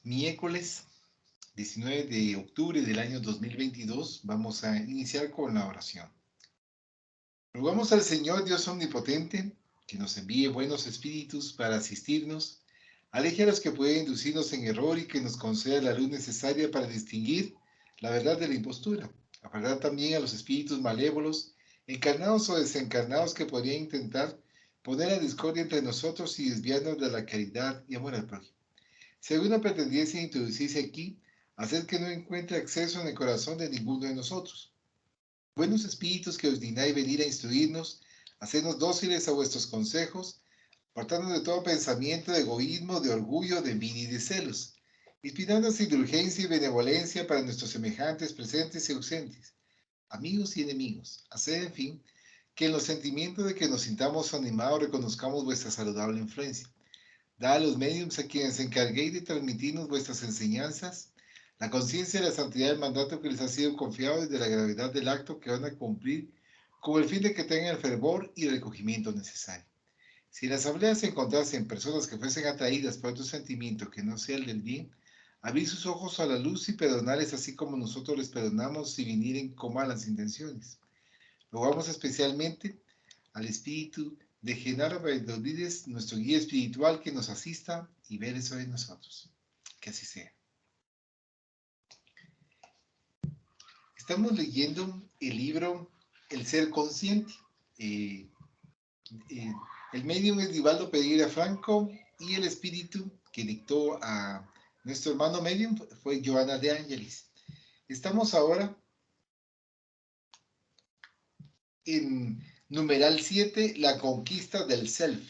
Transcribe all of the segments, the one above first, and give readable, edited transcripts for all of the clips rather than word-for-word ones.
Miércoles 19 de octubre del año 2022. Vamos a iniciar con la oración. Rogamos al Señor Dios Omnipotente que nos envíe buenos espíritus para asistirnos, aleje a los que pueden inducirnos en error y que nos conceda la luz necesaria para distinguir la verdad de la impostura. Apartar también a los espíritus malévolos, encarnados o desencarnados, que podrían intentar poner la discordia entre nosotros y desviarnos de la caridad y amor al prójimo. Si alguno pretendiese introducirse aquí, haced que no encuentre acceso en el corazón de ninguno de nosotros. Buenos espíritus que os dignáis venir a instruirnos, hacednos dóciles a vuestros consejos, apartándonos de todo pensamiento de egoísmo, de orgullo, de envidia y de celos, inspirándonos indulgencia y benevolencia para nuestros semejantes presentes y ausentes, amigos y enemigos. Haced, en fin, que en los sentimientos de que nos sintamos animados reconozcamos vuestra saludable influencia. Da a los médiums a quienes encarguéis de transmitirnos vuestras enseñanzas la conciencia de la santidad del mandato que les ha sido confiado y de la gravedad del acto que van a cumplir, con el fin de que tengan el fervor y el recogimiento necesario. Si en la asamblea se encontrasen personas que fuesen atraídas por otro sentimiento que no sea el del bien, abrid sus ojos a la luz y perdonarles así como nosotros les perdonamos si vinieren con malas intenciones. Rogamos especialmente al Espíritu de Genaro Valdovides, nuestro guía espiritual, que nos asista y vele sobre nosotros. Que así sea. Estamos leyendo el libro El Ser Consciente. El medium es Divaldo Pereira Franco y el espíritu que dictó a nuestro hermano medium fue Joana de Ángelis. Estamos ahora en numeral 7, la conquista del self.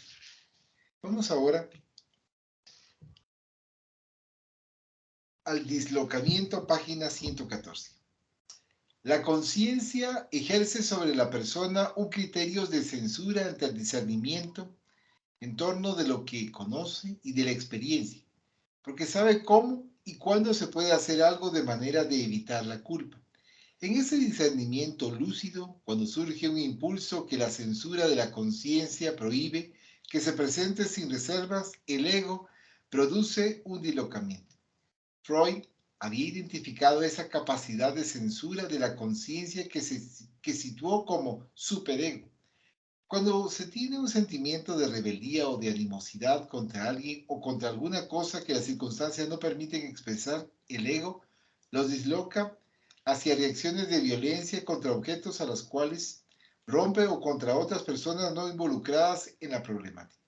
Vamos ahora al dislocamiento, página 114. La conciencia ejerce sobre la persona un criterio de censura ante el discernimiento en torno de lo que conoce y de la experiencia, porque sabe cómo y cuándo se puede hacer algo de manera de evitar la culpa. En ese discernimiento lúcido, cuando surge un impulso que la censura de la conciencia prohíbe que se presente sin reservas, el ego produce un dislocamiento. Freud había identificado esa capacidad de censura de la conciencia que situó como superego. Cuando se tiene un sentimiento de rebeldía o de animosidad contra alguien o contra alguna cosa que las circunstancias no permiten expresar, el ego los disloca hacia reacciones de violencia contra objetos a los cuales rompe o contra otras personas no involucradas en la problemática.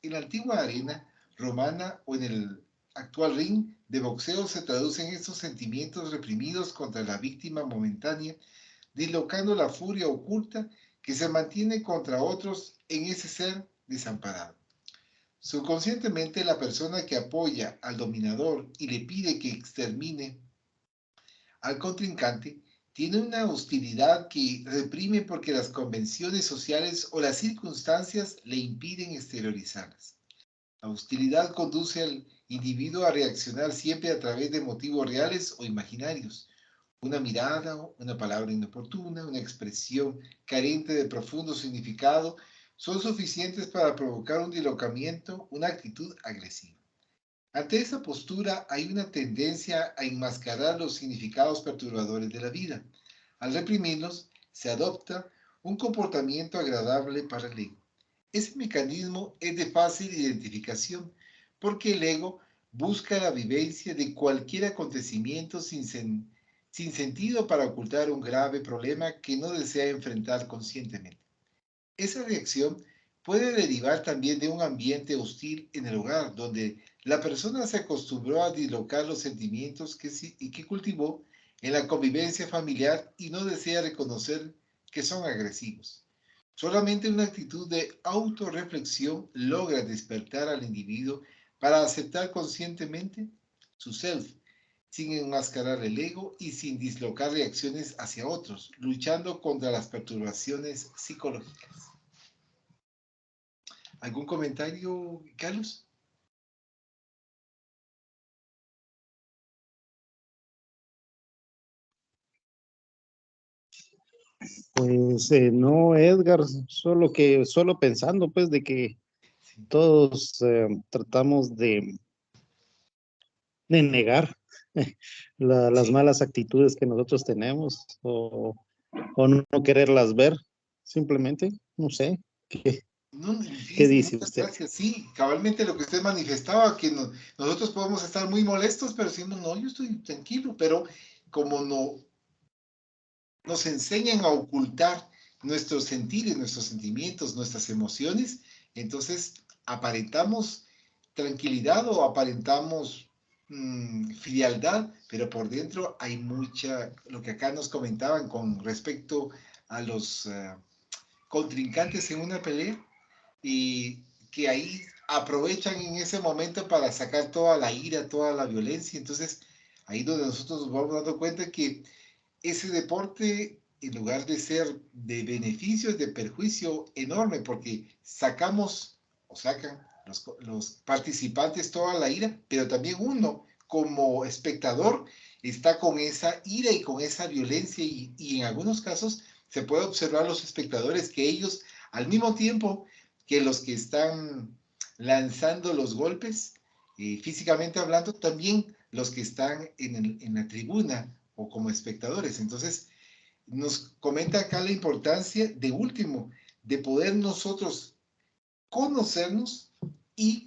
En la antigua arena romana o en el actual ring de boxeo se traducen estos sentimientos reprimidos contra la víctima momentánea, dislocando la furia oculta que se mantiene contra otros en ese ser desamparado. Subconscientemente, la persona que apoya al dominador y le pide que extermine al contrincante tiene una hostilidad que reprime porque las convenciones sociales o las circunstancias le impiden exteriorizarlas. La hostilidad conduce al individuo a reaccionar siempre a través de motivos reales o imaginarios. Una mirada, una palabra inoportuna, una expresión carente de profundo significado son suficientes para provocar un dislocamiento, una actitud agresiva. Ante esa postura hay una tendencia a enmascarar los significados perturbadores de la vida. Al reprimirlos, se adopta un comportamiento agradable para el ego. Ese mecanismo es de fácil identificación porque el ego busca la vivencia de cualquier acontecimiento sin sentido para ocultar un grave problema que no desea enfrentar conscientemente. Esa reacción puede derivar también de un ambiente hostil en el hogar, donde la persona se acostumbró a dislocar los sentimientos que cultivó en la convivencia familiar y no desea reconocer que son agresivos. Solamente una actitud de autorreflexión logra despertar al individuo para aceptar conscientemente su self, sin enmascarar el ego y sin dislocar reacciones hacia otros, luchando contra las perturbaciones psicológicas. ¿Algún comentario, Carlos? Pues no, Edgar, solo pensando pues de que Sí. todos tratamos de negar las Sí. malas actitudes que nosotros tenemos o no quererlas ver, simplemente, no sé, No, qué fíjese, dice muchas usted? gracias. Sí, cabalmente lo que usted manifestaba, que nosotros podemos estar muy molestos, pero decimos, no, yo estoy tranquilo, pero como no nos enseñan a ocultar nuestros sentidos, nuestros sentimientos, nuestras emociones, entonces aparentamos tranquilidad o aparentamos frialdad, pero por dentro hay mucha, lo que acá nos comentaban con respecto a los contrincantes en una pelea, y que ahí aprovechan en ese momento para sacar toda la ira, toda la violencia. Entonces, ahí donde nosotros nos vamos dando cuenta que ese deporte, en lugar de ser de beneficio, es de perjuicio enorme, porque sacamos o sacan los participantes toda la ira, pero también uno como espectador está con esa ira y con esa violencia y en algunos casos se puede observar los espectadores que ellos al mismo tiempo que los que están lanzando los golpes, físicamente hablando, también los que están en la tribuna o como espectadores. Entonces, nos comenta acá la importancia de último, de poder nosotros conocernos y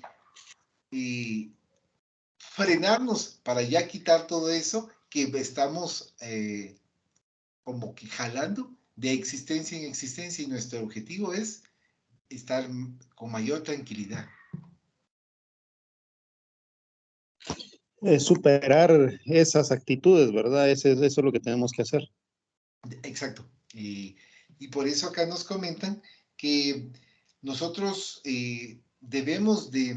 frenarnos para ya quitar todo eso que estamos como que jalando de existencia en existencia y nuestro objetivo es estar con mayor tranquilidad. Superar esas actitudes, ¿verdad? Eso es lo que tenemos que hacer. Exacto. Y por eso acá nos comentan que nosotros debemos de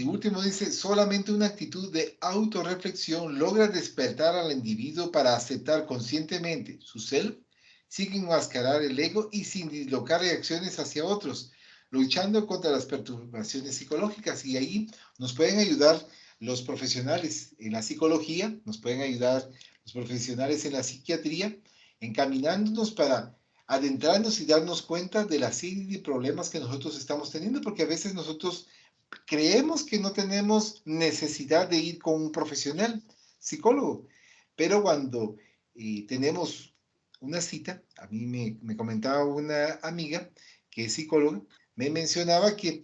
último dice, solamente una actitud de autorreflexión logra despertar al individuo para aceptar conscientemente su self, sin enmascarar el ego y sin dislocar reacciones hacia otros, luchando contra las perturbaciones psicológicas. Y ahí nos pueden ayudar los profesionales en la psicología, nos pueden ayudar los profesionales en la psiquiatría, encaminándonos para adentrarnos y darnos cuenta de la serie de problemas que nosotros estamos teniendo, porque a veces nosotros creemos que no tenemos necesidad de ir con un profesional psicólogo, pero cuando tenemos una cita, a mí me comentaba una amiga que es psicóloga, me mencionaba que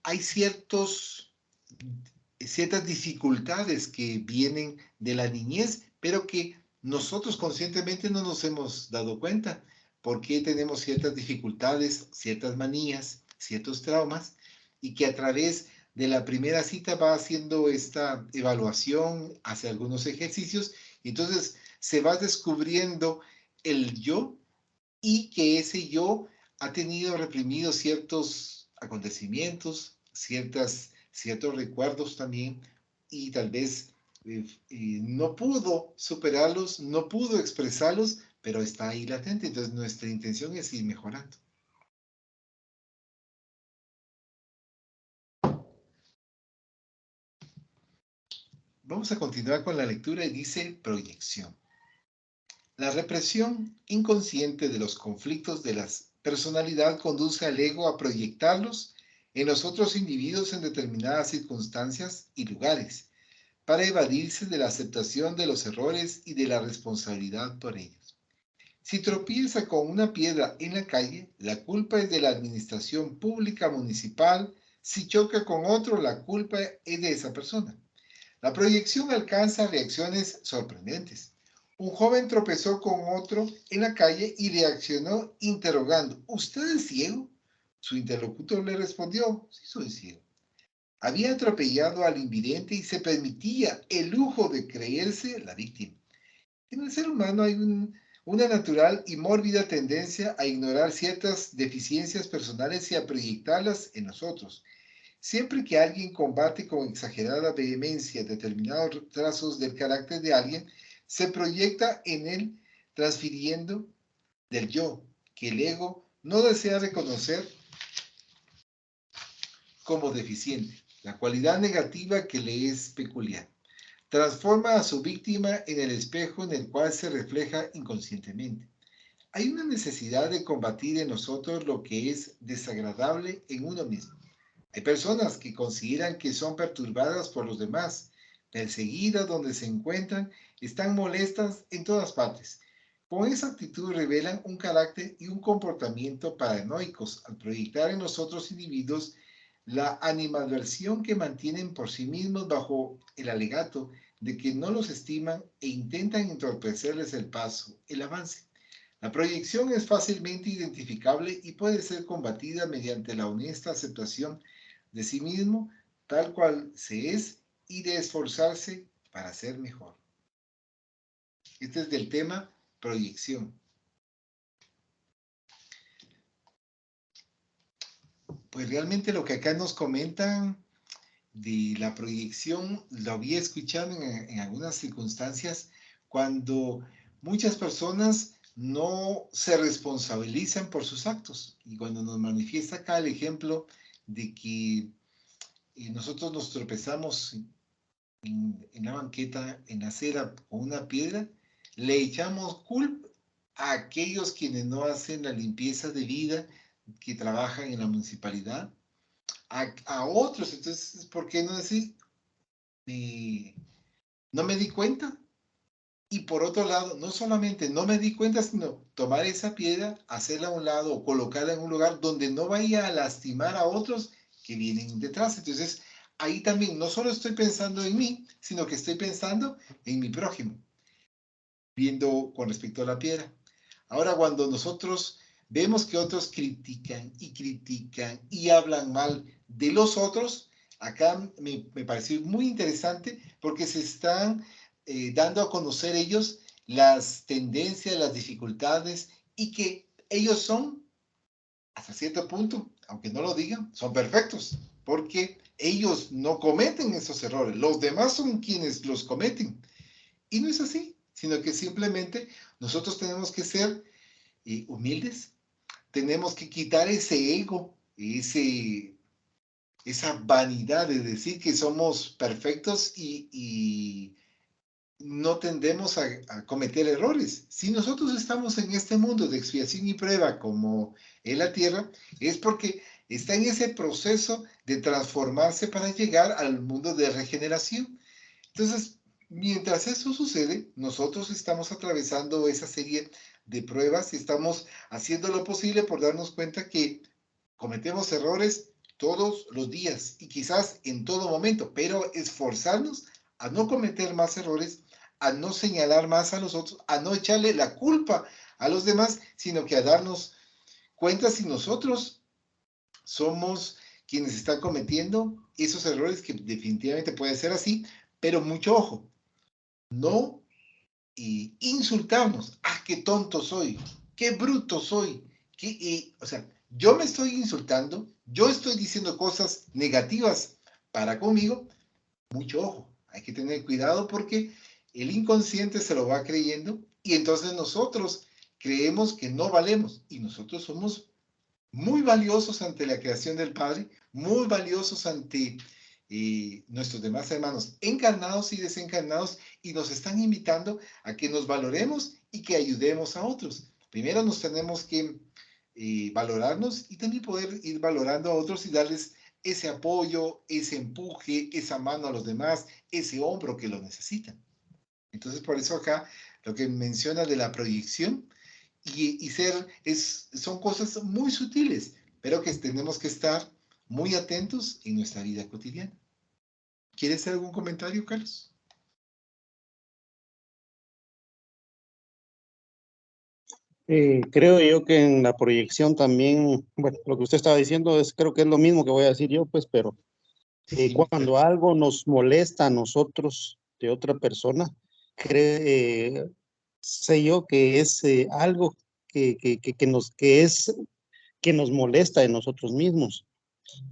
hay ciertas dificultades que vienen de la niñez, pero que nosotros conscientemente no nos hemos dado cuenta por qué tenemos ciertas dificultades, ciertas manías, ciertos traumas, y que a través de la primera cita va haciendo esta evaluación, hace algunos ejercicios, y entonces se va descubriendo el yo y que ese yo ha tenido reprimidos ciertos acontecimientos, ciertos recuerdos también, y tal vez no pudo superarlos, no pudo expresarlos, pero está ahí latente. Entonces nuestra intención es ir mejorando. Vamos a continuar con la lectura y dice proyección. La represión inconsciente de los conflictos de la personalidad conduce al ego a proyectarlos en los otros individuos en determinadas circunstancias y lugares, para evadirse de la aceptación de los errores y de la responsabilidad por ellos. Si tropieza con una piedra en la calle, la culpa es de la administración pública municipal. Si choca con otro, la culpa es de esa persona. La proyección alcanza reacciones sorprendentes. Un joven tropezó con otro en la calle y reaccionó interrogando, ¿usted es ciego? Su interlocutor le respondió, sí soy ciego. Había atropellado al invidente y se permitía el lujo de creerse la víctima. En el ser humano hay una natural y mórbida tendencia a ignorar ciertas deficiencias personales y a proyectarlas en nosotros. Siempre que alguien combate con exagerada vehemencia determinados trazos del carácter de alguien, se proyecta en él transfiriendo del yo, que el ego no desea reconocer como deficiente, la cualidad negativa que le es peculiar. Transforma a su víctima en el espejo en el cual se refleja inconscientemente. Hay una necesidad de combatir en nosotros lo que es desagradable en uno mismo. Hay personas que consideran que son perturbadas por los demás, perseguidas donde se encuentran, están molestas en todas partes. Con esa actitud revelan un carácter y un comportamiento paranoicos al proyectar en los otros individuos la animadversión que mantienen por sí mismos bajo el alegato de que no los estiman e intentan entorpecerles el paso, el avance. La proyección es fácilmente identificable y puede ser combatida mediante la honesta aceptación de sí mismo, tal cual se es, y de esforzarse para ser mejor. Este es del tema proyección. Pues realmente lo que acá nos comentan de la proyección lo había escuchado en algunas circunstancias cuando muchas personas no se responsabilizan por sus actos. Y cuando nos manifiesta acá el ejemplo de que nosotros nos tropezamos en la banqueta, en la acera, con una piedra, le echamos culpa a aquellos quienes no hacen la limpieza de vida, que trabajan en la municipalidad, a otros. Entonces, ¿por qué no decir, no me di cuenta? Y por otro lado, no solamente no me di cuenta, sino tomar esa piedra, hacerla a un lado o colocarla en un lugar donde no vaya a lastimar a otros que vienen detrás. Entonces, ahí también no solo estoy pensando en mí, sino que estoy pensando en mi prójimo, viendo con respecto a la piedra. Ahora, cuando nosotros vemos que otros critican y hablan mal de los otros, acá me pareció muy interesante porque se están dando a conocer ellos las tendencias, las dificultades y que ellos son, hasta cierto punto, aunque no lo digan, son perfectos porque ellos no cometen esos errores. Los demás son quienes los cometen. Y no es así, sino que simplemente nosotros tenemos que ser humildes, tenemos que quitar ese ego, esa vanidad de decir que somos perfectos y no tendemos a cometer errores. Si nosotros estamos en este mundo de expiación y prueba como en la tierra, es porque está en ese proceso de transformarse para llegar al mundo de regeneración. Entonces, mientras eso sucede, nosotros estamos atravesando esa serie de pruebas y estamos haciendo lo posible por darnos cuenta que cometemos errores todos los días y quizás en todo momento, pero esforzarnos a no cometer más errores, a no señalar más a los otros, a no echarle la culpa a los demás, sino que a darnos cuenta si nosotros somos quienes están cometiendo esos errores, que definitivamente puede ser así, pero mucho ojo, no insultarnos. Ah, qué tonto soy, qué bruto soy. O sea, yo me estoy insultando, yo estoy diciendo cosas negativas para conmigo. Mucho ojo, hay que tener cuidado porque el inconsciente se lo va creyendo y entonces nosotros creemos que no valemos y nosotros somos muy valiosos ante la creación del Padre, muy valiosos ante nuestros demás hermanos encarnados y desencarnados, y nos están invitando a que nos valoremos y que ayudemos a otros. Primero nos tenemos que valorarnos y también poder ir valorando a otros y darles ese apoyo, ese empuje, esa mano a los demás, ese hombro que lo necesitan. Entonces, por eso acá lo que menciona de la proyección y son cosas muy sutiles, pero que tenemos que estar muy atentos en nuestra vida cotidiana. ¿Quieres hacer algún comentario, Carlos? Creo yo que en la proyección también, bueno, lo que usted estaba diciendo creo que es lo mismo que voy a decir yo, pues, pero Sí, cuando algo nos molesta a nosotros de otra persona, sé yo que es algo que nos molesta de nosotros mismos.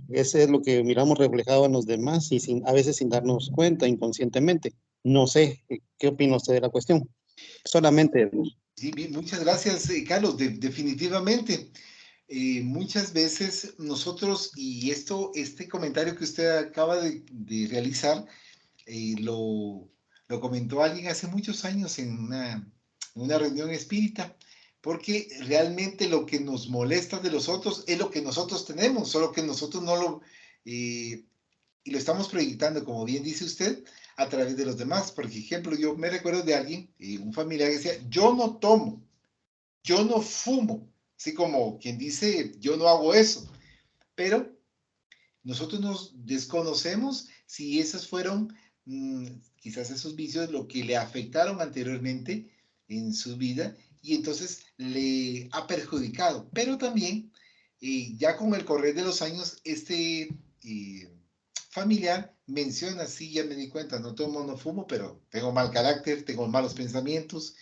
Ese es lo que miramos reflejado en los demás y a veces sin darnos cuenta inconscientemente. No sé, ¿qué opina usted de la cuestión? Solamente sí, bien, muchas gracias, Carlos. Definitivamente, muchas veces nosotros, y este comentario que usted acaba de realizar, lo comentó alguien hace muchos años en una reunión espírita, porque realmente lo que nos molesta de los otros es lo que nosotros tenemos, solo que nosotros no y lo estamos proyectando, como bien dice usted, a través de los demás. Por ejemplo, yo me recuerdo de alguien, un familiar que decía, yo no tomo, yo no fumo, así como quien dice, yo no hago eso, pero nosotros nos desconocemos si esos fueron quizás esos vicios lo que le afectaron anteriormente en su vida y entonces le ha perjudicado. Pero también, ya con el correr de los años, familiar menciona, sí, ya me di cuenta, no tomo, no fumo, pero tengo mal carácter, tengo malos pensamientos,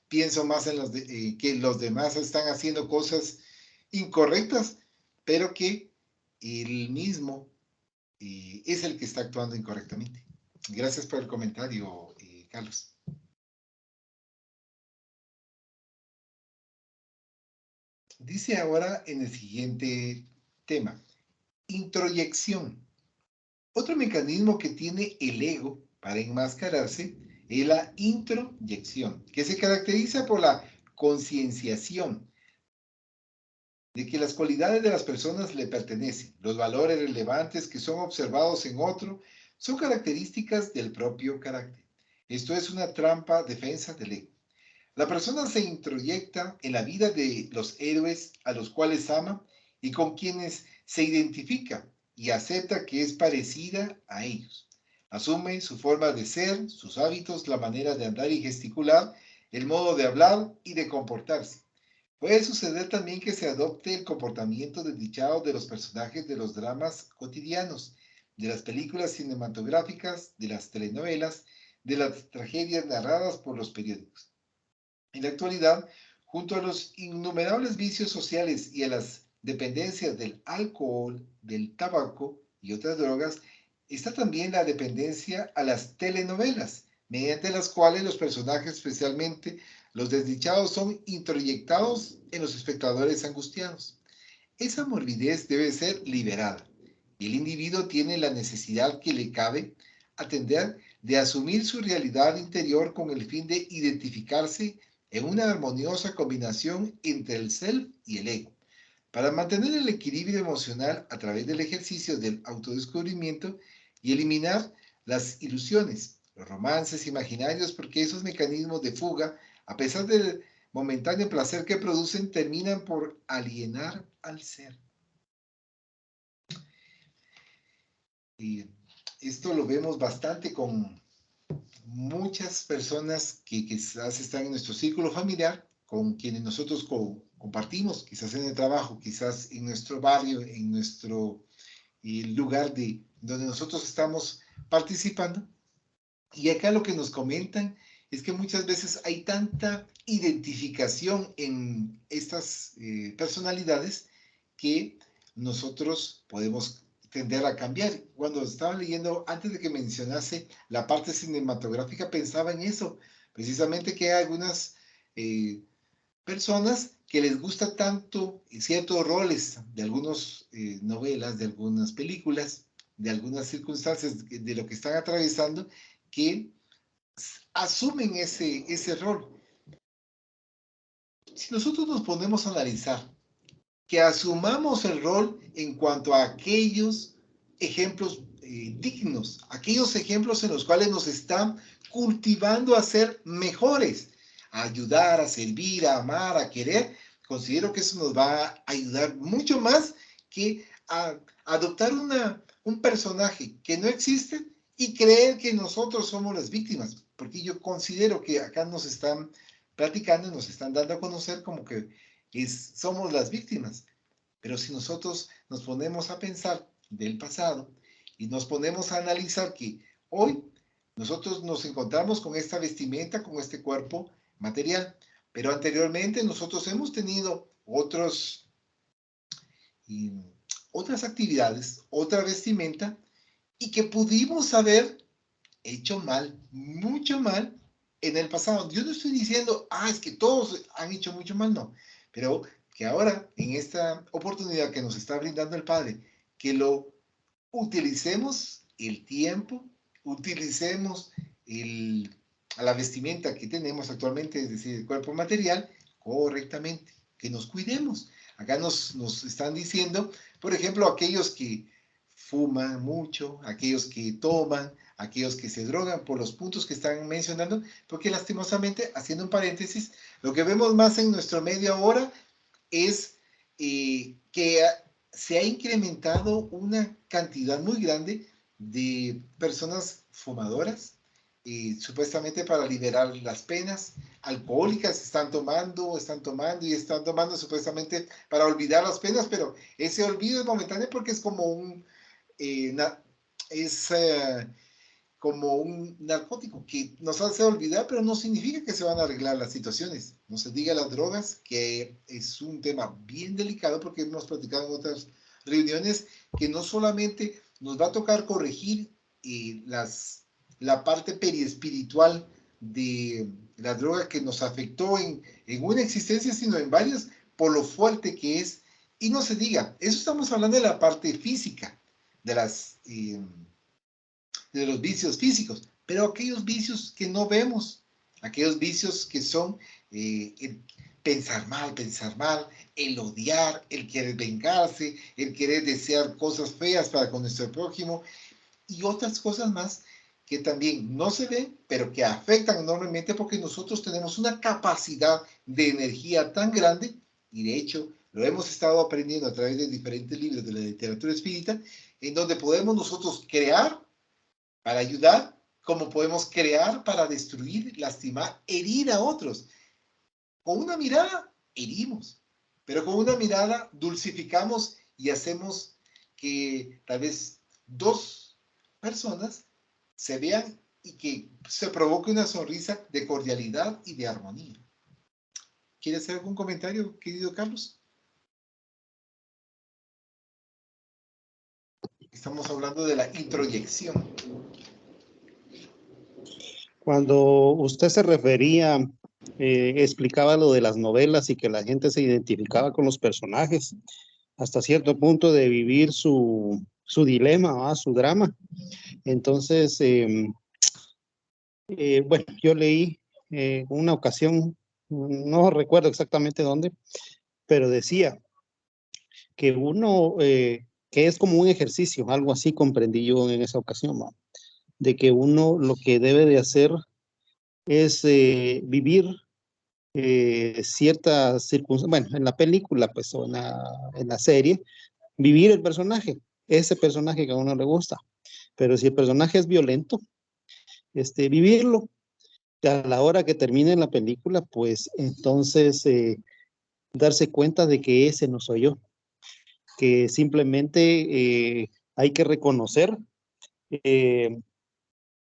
pienso más en que los demás están haciendo cosas incorrectas, pero que el mismo es el que está actuando incorrectamente. Gracias por el comentario, Carlos. Dice ahora en el siguiente tema, introyección. Otro mecanismo que tiene el ego para enmascararse es la introyección, que se caracteriza por la concienciación de que las cualidades de las personas le pertenecen, los valores relevantes que son observados en otro, son características del propio carácter. Esto es una trampa defensa del ego. La persona se introyecta en la vida de los héroes a los cuales ama y con quienes se identifica y acepta que es parecida a ellos. Asume su forma de ser, sus hábitos, la manera de andar y gesticular, el modo de hablar y de comportarse. Puede suceder también que se adopte el comportamiento desdichado de los personajes de los dramas cotidianos, de las películas cinematográficas, de las telenovelas, de las tragedias narradas por los periódicos. En la actualidad, junto a los innumerables vicios sociales y a las dependencias del alcohol, del tabaco y otras drogas, está también la dependencia a las telenovelas, mediante las cuales los personajes, especialmente los desdichados, son introyectados en los espectadores angustiados. Esa morbidez debe ser liberada y el individuo tiene la necesidad que le cabe atender de asumir su realidad interior con el fin de identificarse en una armoniosa combinación entre el self y el ego, para mantener el equilibrio emocional a través del ejercicio del autodescubrimiento y eliminar las ilusiones, los romances imaginarios, porque esos mecanismos de fuga, a pesar del momentáneo placer que producen, terminan por alienar al ser. Y esto lo vemos bastante con muchas personas que quizás están en nuestro círculo familiar, con quienes nosotros compartimos, quizás en el trabajo, quizás en nuestro barrio, en nuestro lugar donde nosotros estamos participando. Y acá lo que nos comentan es que muchas veces hay tanta identificación en estas personalidades que nosotros podemos tender a cambiar. Cuando estaba leyendo, antes de que mencionase la parte cinematográfica, pensaba en eso, precisamente que hay algunas personas que les gusta tanto ciertos roles de algunas novelas, de algunas películas, de algunas circunstancias de lo que están atravesando, que asumen ese rol. Si nosotros nos ponemos a analizar, que asumamos el rol en cuanto a aquellos ejemplos dignos, aquellos ejemplos en los cuales nos están cultivando a ser mejores, a ayudar, a servir, a amar, a querer, considero que eso nos va a ayudar mucho más que a adoptar un personaje que no existe y creer que nosotros somos las víctimas, porque yo considero que acá nos están platicando y nos están dando a conocer como que somos las víctimas. Pero si nosotros nos ponemos a pensar del pasado y nos ponemos a analizar que hoy nosotros nos encontramos con esta vestimenta, con este cuerpo material, pero anteriormente nosotros hemos tenido otras actividades, otra vestimenta, y que pudimos haber hecho mal, mucho mal en el pasado. Yo no estoy diciendo, es que todos han hecho mucho mal, no, pero que ahora, en esta oportunidad que nos está brindando el Padre, que lo utilicemos el tiempo, utilicemos a la vestimenta que tenemos actualmente, es decir, el cuerpo material, correctamente, que nos cuidemos. Acá nos están diciendo, por ejemplo, aquellos que fuman mucho, aquellos que toman, aquellos que se drogan, por los puntos que están mencionando, porque lastimosamente, haciendo un paréntesis, lo que vemos más en nuestro medio ahora es que se ha incrementado una cantidad muy grande de personas fumadoras, supuestamente para liberar las penas, alcohólicas están tomando y están tomando supuestamente para olvidar las penas, pero ese olvido es momentáneo porque es como es como un narcótico que nos hace olvidar, pero no significa que se van a arreglar las situaciones. No se diga las drogas, que es un tema bien delicado porque hemos platicado en otras reuniones que no solamente nos va a tocar corregir la parte periespiritual de la droga que nos afectó en una existencia, sino en varias, por lo fuerte que es. Y no se diga, eso estamos hablando de la parte física, de de los vicios físicos, pero aquellos vicios que no vemos, aquellos vicios que son el pensar mal, el odiar, el querer vengarse, el querer desear cosas feas para con nuestro prójimo y otras cosas más que también no se ven, pero que afectan enormemente porque nosotros tenemos una capacidad de energía tan grande y de hecho lo hemos estado aprendiendo a través de diferentes libros de la literatura espírita, en donde podemos nosotros crear para ayudar, como podemos crear para destruir, lastimar, herir a otros. Con una mirada herimos, pero con una mirada dulcificamos y hacemos que tal vez dos personas se vean y que se provoque una sonrisa de cordialidad y de armonía. ¿Quiere hacer algún comentario, querido Carlos? Estamos hablando de la introyección. Cuando usted se refería, explicaba lo de las novelas y que la gente se identificaba con los personajes hasta cierto punto de vivir su dilema, ¿va? Su drama. Entonces, bueno, yo leí una ocasión, no recuerdo exactamente dónde, pero decía que uno, que es como un ejercicio, algo así comprendí yo en esa ocasión, ¿va? De que uno lo que debe de hacer es vivir ciertas circunstancias, bueno, en la película, pues, o en la serie, vivir el personaje, ese personaje que a uno le gusta. Pero si el personaje es violento, vivirlo. A la hora que termine la película, pues entonces darse cuenta de que ese no soy yo, que simplemente hay que reconocer eh,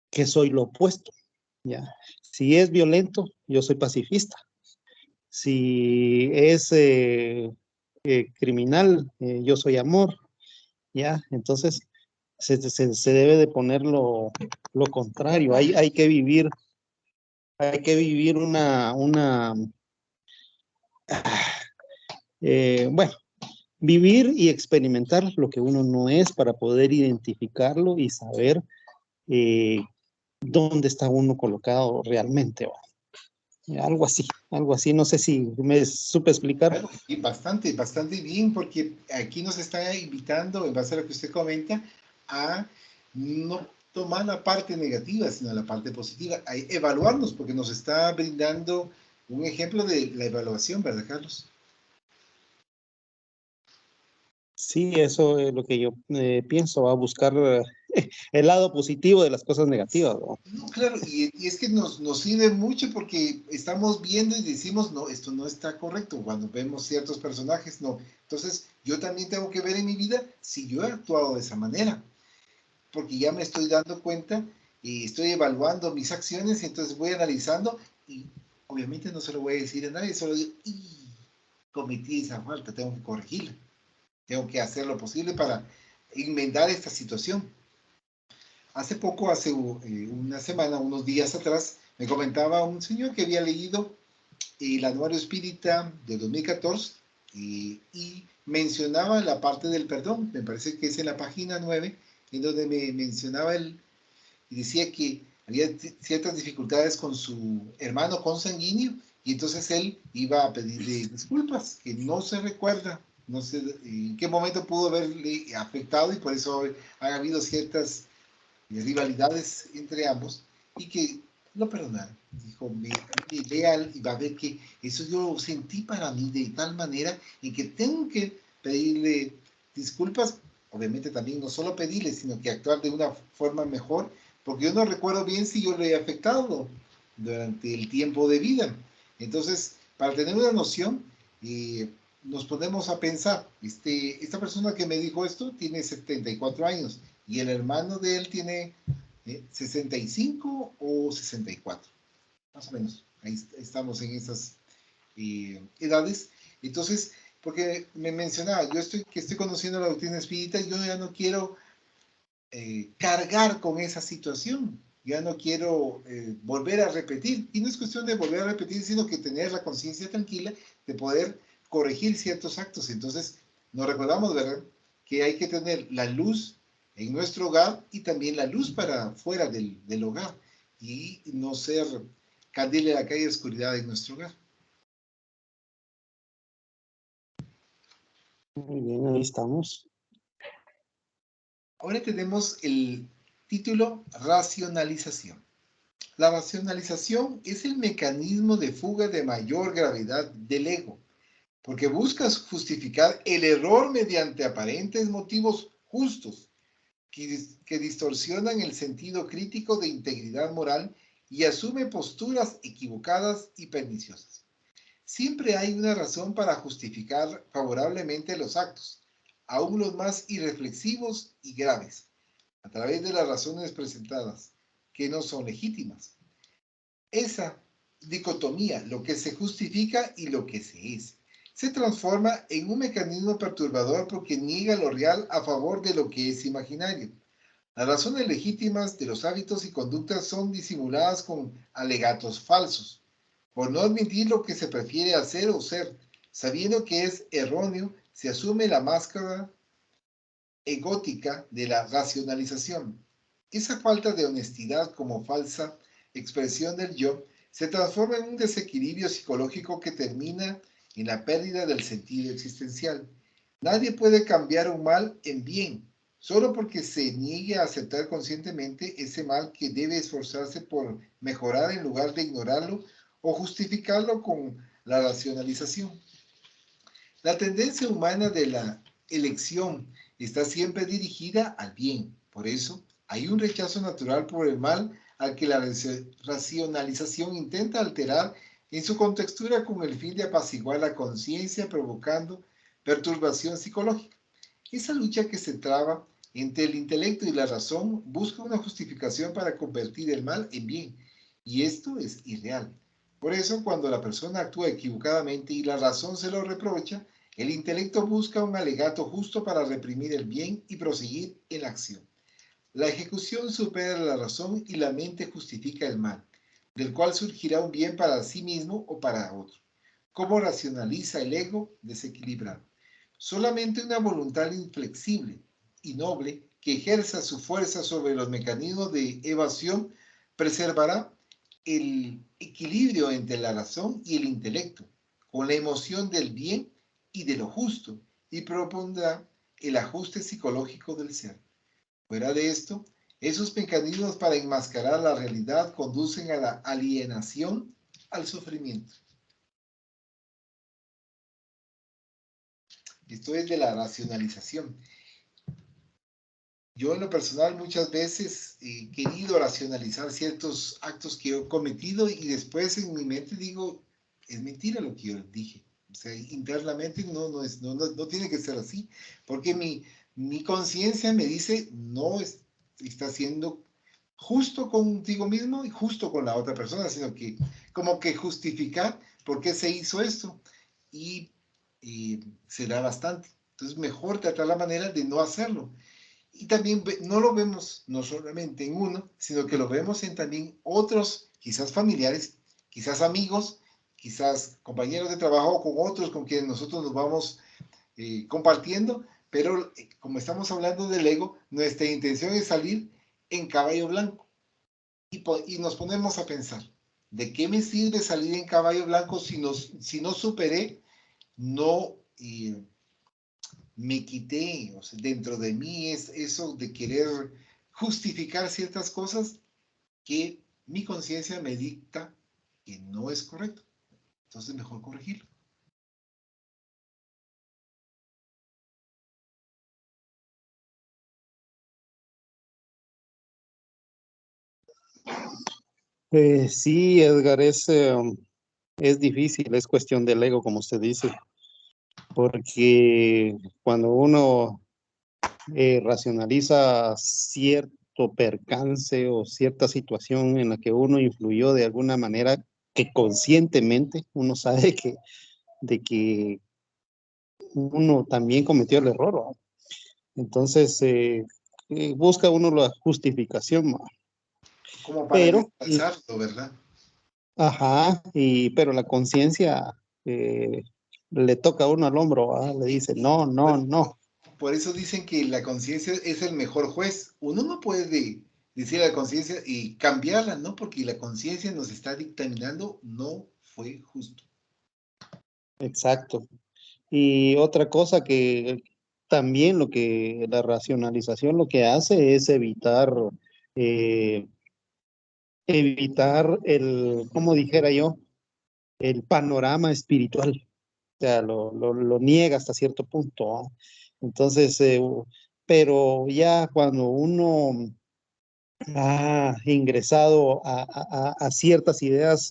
que soy lo opuesto, ¿ya? Si es violento, yo soy pacifista. Si es criminal, yo soy amor, ¿ya? Entonces, se debe de poner lo contrario. Hay que vivir bueno, vivir y experimentar lo que uno no es para poder identificarlo y saber eh, dónde está uno colocado realmente. Algo así, no sé si me supe explicar. Claro, y bastante, bastante bien, porque aquí nos está invitando, en base a lo que usted comenta, a no tomar la parte negativa, sino la parte positiva, a evaluarnos, porque nos está brindando un ejemplo de la evaluación, ¿verdad, Carlos? Sí, eso es lo que yo pienso, va a buscar el lado positivo de las cosas negativas, ¿no? No, claro, y es que nos sirve mucho porque estamos viendo y decimos, no, esto no está correcto, cuando vemos ciertos personajes, no. Entonces, yo también tengo que ver en mi vida si yo he actuado de esa manera, porque ya me estoy dando cuenta y estoy evaluando mis acciones, y entonces voy analizando y obviamente no se lo voy a decir a nadie, solo digo, y cometí esa falta, tengo que corregirla, tengo que hacer lo posible para enmendar esta situación. Hace poco, hace una semana, unos días atrás, me comentaba un señor que había leído el Anuario Espírita de 2014 y mencionaba la parte del perdón, me parece que es en la página 9, en donde me mencionaba él y decía que había ciertas dificultades con su hermano consanguíneo y entonces él iba a pedirle disculpas, que no se recuerda, no sé en qué momento pudo haberle afectado y por eso ha habido ciertas rivalidades entre ambos, y que lo perdonaron. Dijo, leal, y va a ver que eso yo lo sentí para mí de tal manera en que tengo que pedirle disculpas, obviamente también no solo pedirle, sino que actuar de una forma mejor, porque yo no recuerdo bien si yo le he afectado durante el tiempo de vida. Entonces, para tener una noción, nos ponemos a pensar, esta persona que me dijo esto tiene 74 años y el hermano de él tiene 65 o 64, más o menos. Ahí estamos en esas edades. Entonces, porque me mencionaba, que estoy conociendo la doctrina espírita, yo ya no quiero cargar con esa situación. Ya no quiero volver a repetir. Y no es cuestión de volver a repetir, sino que tener la conciencia tranquila de poder corregir ciertos actos. Entonces, nos recordamos, ¿verdad?, que hay que tener la luz en nuestro hogar y también la luz para fuera del hogar. Y no ser candil en la calle de oscuridad en nuestro hogar. Muy bien, ahí estamos. Ahora tenemos el título Racionalización. La racionalización es el mecanismo de fuga de mayor gravedad del ego, porque busca justificar el error mediante aparentes motivos justos que distorsionan el sentido crítico de integridad moral y asume posturas equivocadas y perniciosas. Siempre hay una razón para justificar favorablemente los actos, aun los más irreflexivos y graves, a través de las razones presentadas, que no son legítimas. Esa dicotomía, lo que se justifica y lo que se es, se transforma en un mecanismo perturbador porque niega lo real a favor de lo que es imaginario. Las razones legítimas de los hábitos y conductas son disimuladas con alegatos falsos, por no admitir lo que se prefiere hacer o ser, sabiendo que es erróneo, se asume la máscara egótica de la racionalización. Esa falta de honestidad como falsa expresión del yo se transforma en un desequilibrio psicológico que termina en la pérdida del sentido existencial. Nadie puede cambiar un mal en bien, solo porque se niegue a aceptar conscientemente ese mal que debe esforzarse por mejorar en lugar de ignorarlo o justificarlo con la racionalización. La tendencia humana de la elección está siempre dirigida al bien. Por eso, hay un rechazo natural por el mal al que la racionalización intenta alterar en su contextura con el fin de apaciguar la conciencia, provocando perturbación psicológica. Esa lucha que se traba entre el intelecto y la razón busca una justificación para convertir el mal en bien, y esto es irreal. Por eso, cuando la persona actúa equivocadamente y la razón se lo reprocha, el intelecto busca un alegato justo para reprimir el bien y proseguir en la acción. La ejecución supera la razón y la mente justifica el mal, del cual surgirá un bien para sí mismo o para otro. ¿Cómo racionaliza el ego desequilibrado? Solamente una voluntad inflexible y noble que ejerza su fuerza sobre los mecanismos de evasión preservará el equilibrio entre la razón y el intelecto, con la emoción del bien y de lo justo, y propondrá el ajuste psicológico del ser. Fuera de esto, esos mecanismos para enmascarar la realidad conducen a la alienación, al sufrimiento. Esto es de la racionalización. Yo en lo personal muchas veces he querido racionalizar ciertos actos que he cometido y después en mi mente digo, es mentira lo que yo dije. O sea, internamente no tiene que ser así, porque mi conciencia me dice, no está siendo justo contigo mismo y justo con la otra persona, sino que como que justificar por qué se hizo esto y se da bastante. Entonces, mejor tratar la manera de no hacerlo. Y también no lo vemos no solamente en uno, sino que lo vemos en también otros, quizás familiares, quizás amigos, quizás compañeros de trabajo, con otros con quienes nosotros nos vamos compartiendo, pero como estamos hablando del ego, nuestra intención es salir en caballo blanco. Y nos ponemos a pensar, ¿de qué me sirve salir en caballo blanco si no superé, no me quité, o sea, dentro de mí es eso de querer justificar ciertas cosas que mi conciencia me dicta que no es correcto. Entonces mejor corregirlo. Sí, Edgar, es difícil, es cuestión del ego, como usted dice, porque cuando uno racionaliza cierto percance o cierta situación en la que uno influyó de alguna manera que conscientemente uno sabe de que uno también cometió el error, ¿va? Entonces busca uno la justificación, ¿va? Como para Pero, descansarlo, ¿verdad? ajá, pero la conciencia eh, le toca a uno al hombro, ¿va? Le dice, no, no, Por, no. por eso dicen que la conciencia es el mejor juez. Uno no puede decir a la conciencia y cambiarla, ¿no? Porque la conciencia nos está dictaminando, no fue justo. Exacto. Y otra cosa que también lo que la racionalización lo que hace es eh, evitar como dijera yo, el panorama espiritual. O sea, lo niega hasta cierto punto, ¿ah? Entonces, pero ya cuando uno ha ingresado a ciertas ideas,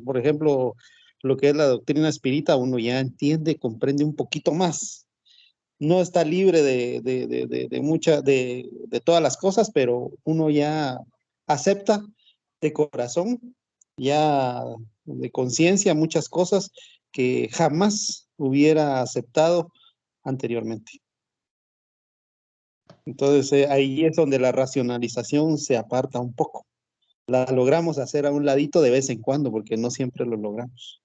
por ejemplo, lo que es la doctrina espírita, uno ya entiende, comprende un poquito más. No está libre de todas las cosas, pero uno ya acepta de corazón, ya de conciencia muchas cosas que jamás hubiera aceptado anteriormente. Entonces ahí es donde la racionalización se aparta un poco. La logramos hacer a un ladito de vez en cuando, porque no siempre lo logramos.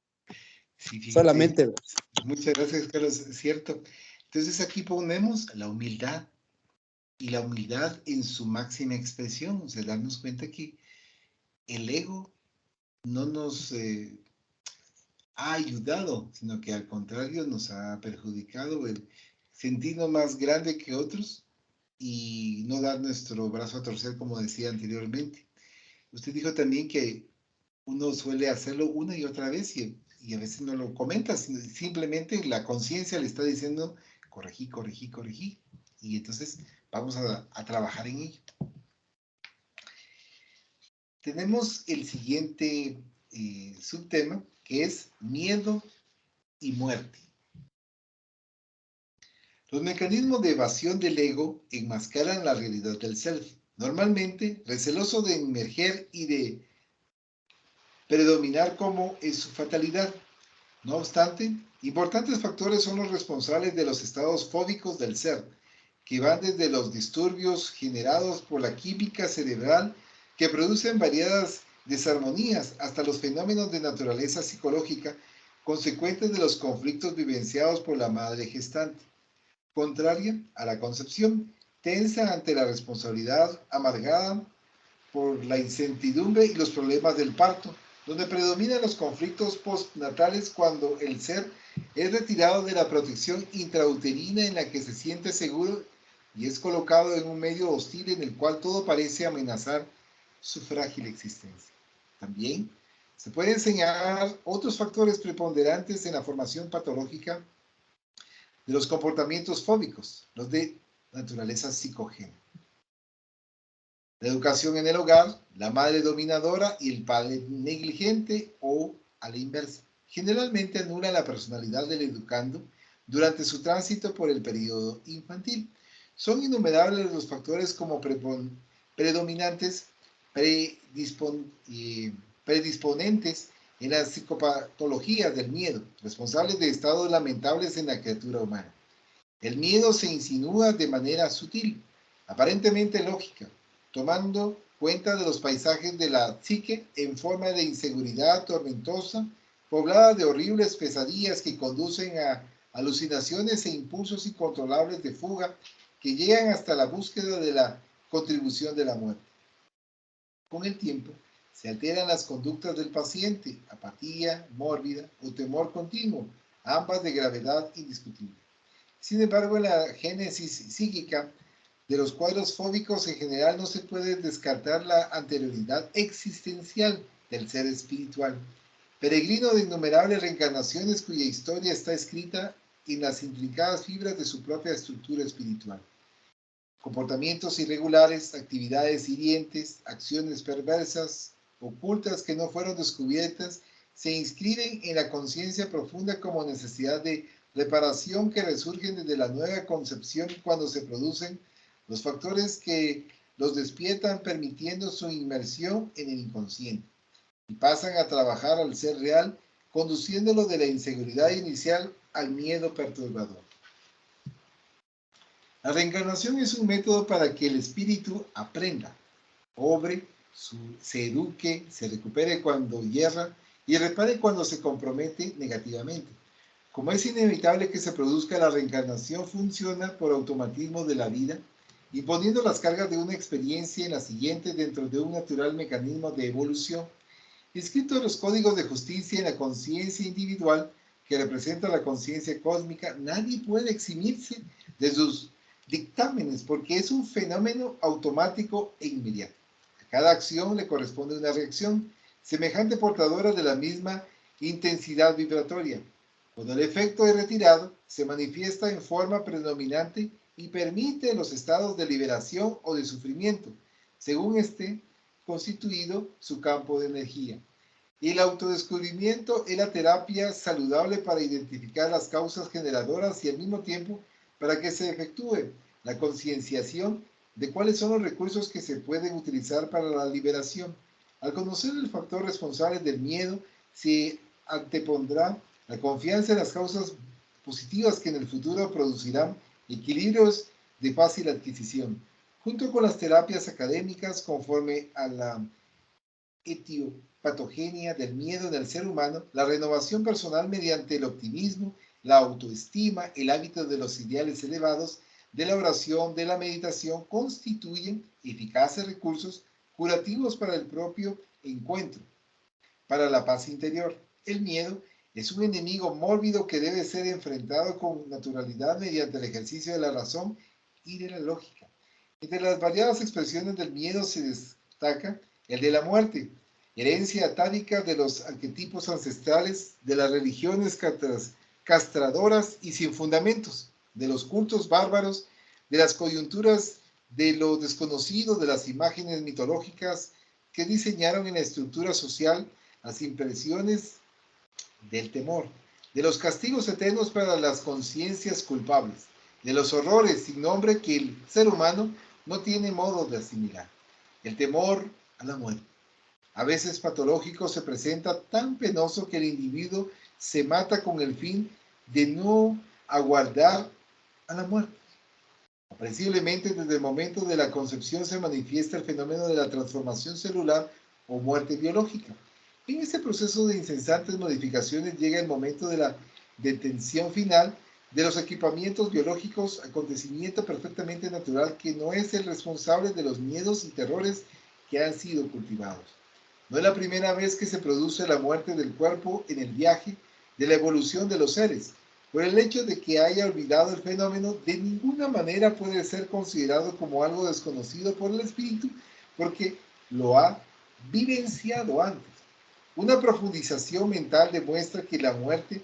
Sí, fíjate. Solamente, Muchas gracias, Carlos. Es cierto. Entonces aquí ponemos la humildad y la humildad en su máxima expresión. O sea, darnos cuenta que el ego no nos ha ayudado, sino que al contrario nos ha perjudicado el sentirnos más grande que otros y no dar nuestro brazo a torcer, como decía anteriormente. Usted dijo también que uno suele hacerlo una y otra vez y a veces no lo comenta, simplemente la conciencia le está diciendo, corregí, corregí, corregí. Y entonces vamos a trabajar en ello. Tenemos el siguiente subtema, que es miedo y muerte. Los mecanismos de evasión del ego enmascaran la realidad del self. Normalmente, receloso de emerger y de predominar como es su fatalidad. No obstante, importantes factores son los responsables de los estados fóbicos del ser, que van desde los disturbios generados por la química cerebral que producen variadas desarmonías hasta los fenómenos de naturaleza psicológica consecuentes de los conflictos vivenciados por la madre gestante, contraria a la concepción, tensa ante la responsabilidad, amargada por la incertidumbre y los problemas del parto, donde predominan los conflictos postnatales cuando el ser es retirado de la protección intrauterina en la que se siente seguro y es colocado en un medio hostil en el cual todo parece amenazar su frágil existencia. También se pueden señalar otros factores preponderantes en la formación patológica de los comportamientos fóbicos, los de naturaleza psicogénica. La educación en el hogar, la madre dominadora y el padre negligente o a la inversa. Generalmente anula la personalidad del educando durante su tránsito por el periodo infantil. Son innumerables los factores como predominantes, predisponentes en las psicopatologías del miedo, responsables de estados lamentables en la criatura humana. El miedo se insinúa de manera sutil, aparentemente lógica, tomando cuenta de los paisajes de la psique en forma de inseguridad tormentosa, poblada de horribles pesadillas que conducen a alucinaciones e impulsos incontrolables de fuga que llegan hasta la búsqueda de la contribución de la muerte. Con el tiempo, se alteran las conductas del paciente, apatía mórbida o temor continuo, ambas de gravedad indiscutible. Sin embargo, en la génesis psíquica De los cuadros fóbicos en general no se puede descartar la anterioridad existencial del ser espiritual, peregrino de innumerables reencarnaciones cuya historia está escrita en las intrincadas fibras de su propia estructura espiritual. Comportamientos irregulares, actividades hirientes, acciones perversas, ocultas que no fueron descubiertas, se inscriben en la conciencia profunda como necesidad de reparación que resurgen desde la nueva concepción cuando se producen los factores que los despiertan permitiendo su inmersión en el inconsciente y pasan a trabajar al ser real, conduciéndolo de la inseguridad inicial al miedo perturbador. La reencarnación es un método para que el espíritu aprenda, obre, se eduque, se recupere cuando hierra y repare cuando se compromete negativamente. Como es inevitable que se produzca la reencarnación, funciona por automatismo de la vida, imponiendo las cargas de una experiencia en la siguiente dentro de un natural mecanismo de evolución. Inscrito en los códigos de justicia en la conciencia individual que representa la conciencia cósmica, nadie puede eximirse de sus dictámenes porque es un fenómeno automático e inmediato. A cada acción le corresponde una reacción semejante portadora de la misma intensidad vibratoria. Cuando el efecto es retirado, se manifiesta en forma predominante y permite los estados de liberación o de sufrimiento, según esté constituido su campo de energía. El autodescubrimiento es la terapia saludable para identificar las causas generadoras y al mismo tiempo para que se efectúe la concienciación de cuáles son los recursos que se pueden utilizar para la liberación. Al conocer el factor responsable del miedo, se antepondrá la confianza en las causas positivas que en el futuro producirán equilibrios de fácil adquisición, junto con las terapias académicas conforme a la etiopatogenia del miedo en el ser humano, la renovación personal mediante el optimismo, la autoestima, el hábito de los ideales elevados, de la oración, de la meditación, constituyen eficaces recursos curativos para el propio encuentro, para la paz interior. El miedo es un enemigo mórbido que debe ser enfrentado con naturalidad mediante el ejercicio de la razón y de la lógica. Entre las variadas expresiones del miedo se destaca el de la muerte, herencia atávica de los arquetipos ancestrales, de las religiones castradoras y sin fundamentos, de los cultos bárbaros, de las coyunturas de lo desconocido, de las imágenes mitológicas que diseñaron en la estructura social las impresiones del temor, de los castigos eternos para las conciencias culpables, de los horrores sin nombre que el ser humano no tiene modo de asimilar. El temor a la muerte, a veces patológico, se presenta tan penoso que el individuo se mata con el fin de no aguardar a la muerte. Aprensiblemente, desde el momento de la concepción se manifiesta el fenómeno de la transformación celular o muerte biológica. En este proceso de incesantes modificaciones llega el momento de la detención final de los equipamientos biológicos, acontecimiento perfectamente natural que no es el responsable de los miedos y terrores que han sido cultivados. No es la primera vez que se produce la muerte del cuerpo en el viaje de la evolución de los seres. Por el hecho de que haya olvidado el fenómeno, de ninguna manera puede ser considerado como algo desconocido por el espíritu, porque lo ha vivenciado antes. Una profundización mental demuestra que la muerte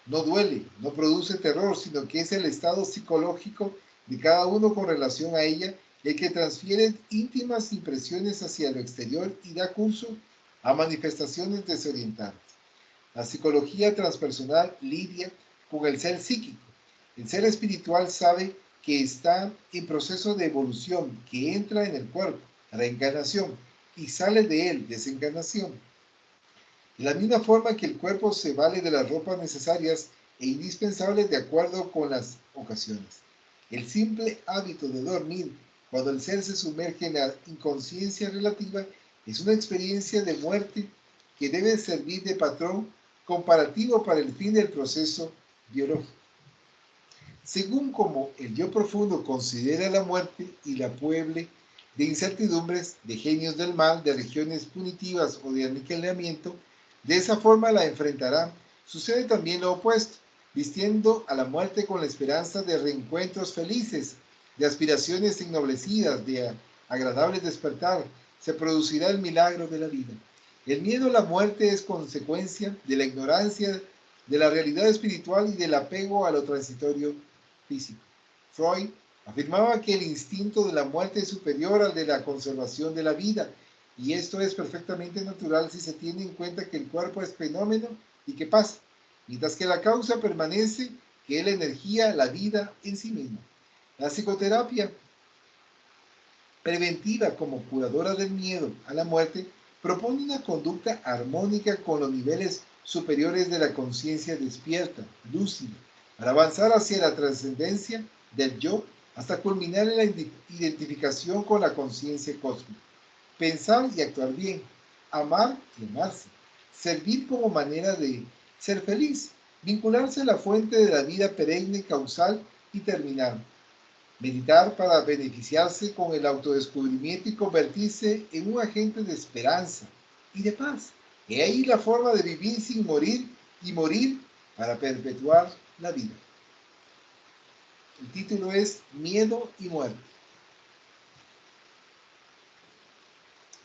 no duele, no produce terror, sino que es el estado psicológico de cada uno con relación a ella el que transfiere íntimas impresiones hacia lo exterior y da curso a manifestaciones desorientadas. La psicología transpersonal lidia con el ser psíquico. El ser espiritual sabe que está en proceso de evolución, que entra en el cuerpo, reencarnación, y sale de él, desencarnación. De la misma forma que el cuerpo se vale de las ropas necesarias e indispensables de acuerdo con las ocasiones. El simple hábito de dormir, cuando el ser se sumerge en la inconsciencia relativa, es una experiencia de muerte que debe servir de patrón comparativo para el fin del proceso biológico. Según como el yo profundo considera la muerte y la pueble de incertidumbres, de genios del mal, de regiones punitivas o de aniquilamiento, de esa forma la enfrentará. Sucede también lo opuesto, vistiendo a la muerte con la esperanza de reencuentros felices, de aspiraciones ennoblecidas, de agradables despertar, se producirá el milagro de la vida. El miedo a la muerte es consecuencia de la ignorancia de la realidad espiritual y del apego a lo transitorio físico. Freud afirmaba que el instinto de la muerte es superior al de la conservación de la vida, y esto es perfectamente natural si se tiene en cuenta que el cuerpo es fenómeno y que pasa, mientras que la causa permanece, que es la energía, la vida en sí misma. La psicoterapia preventiva como curadora del miedo a la muerte propone una conducta armónica con los niveles superiores de la conciencia despierta, lúcida, para avanzar hacia la trascendencia del yo hasta culminar en la identificación con la conciencia cósmica. Pensar y actuar bien, amar y amarse, servir como manera de ser feliz, vincularse a la fuente de la vida perenne, causal y terminal. Meditar para beneficiarse con el autodescubrimiento y convertirse en un agente de esperanza y de paz. He ahí la forma de vivir sin morir y morir para perpetuar la vida. El título es Miedo y Muerte.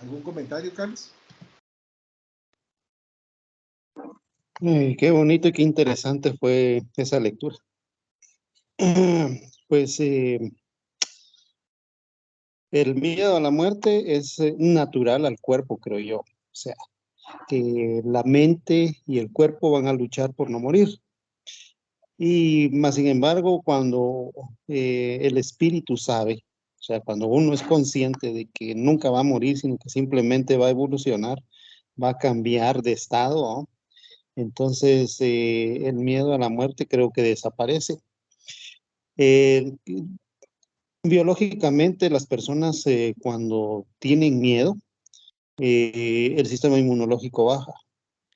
¿Algún comentario, Carlos? Qué bonito y qué interesante fue esa lectura. Pues el miedo a la muerte es natural al cuerpo, creo yo. O sea, que la mente y el cuerpo van a luchar por no morir. Y más sin embargo, cuando el espíritu sabe, o sea, cuando uno es consciente de que nunca va a morir, sino que simplemente va a evolucionar, va a cambiar de estado, ¿no? Entonces el miedo a la muerte creo que desaparece. Eh, Biológicamente, las personas cuando tienen miedo, el sistema inmunológico baja,